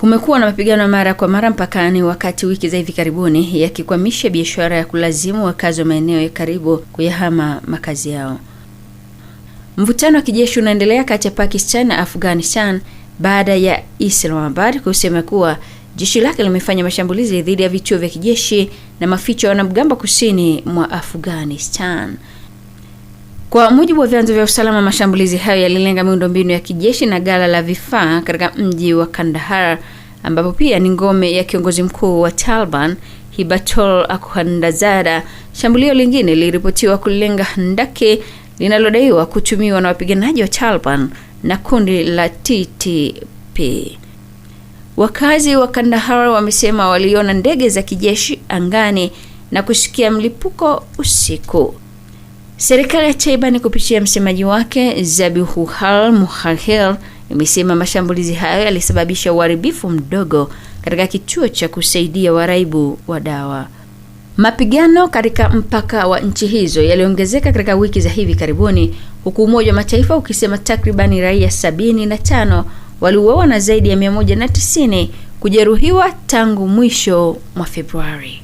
Kumekuwa na mapigano mara kwa mara mpakani, wakati wiki za hivi karibuni yakikwamisha biashara ya kulazimu wakazi wa maeneo ya karibu kuyahama makazi yao. Mvutano wa kijeshi unaendelea kati ya Pakistan na Afghanistan baada ya Islamabad kusema kuwa jeshi lake limefanya mashambulizi dhidi ya vituo vya kijeshi na maficho ya wanamgambo kusini mwa Afghanistan. Kwa mujibu wa vyanzo vya usalama, mashambulizi hayo yalilenga miundombinu ya kijeshi na ghala la vifaa katika mji wa Kandahar, ambapo pia ni ngome ya kiongozi mkuu wa Taliban Hibatullah Akhundzada. Shambulio lingine liliripotiwa kulenga handaki linalodaiwa kutumiwa na wapiganaji wa Taliban na kundi la TTP. Wakazi wa Kandahar wamesema waliona ndege za kijeshi angani na kusikia mlipuko usiku. Serikali ya Taliban kupitia msemaji wake Zabihullah Mujahid imesema mashambulizi hayo yalisababisha uharibifu mdogo katika kituo cha kusaidia waraibu wa dawa. Mapigano katika mpaka wa nchi hizo yaliongezeka katika wiki za hivi karibuni, huku Umoja wa Mataifa ukisema takribani raia 75 waliuawa na zaidi ya 190 kujeruhiwa tangu mwisho mwa Februari.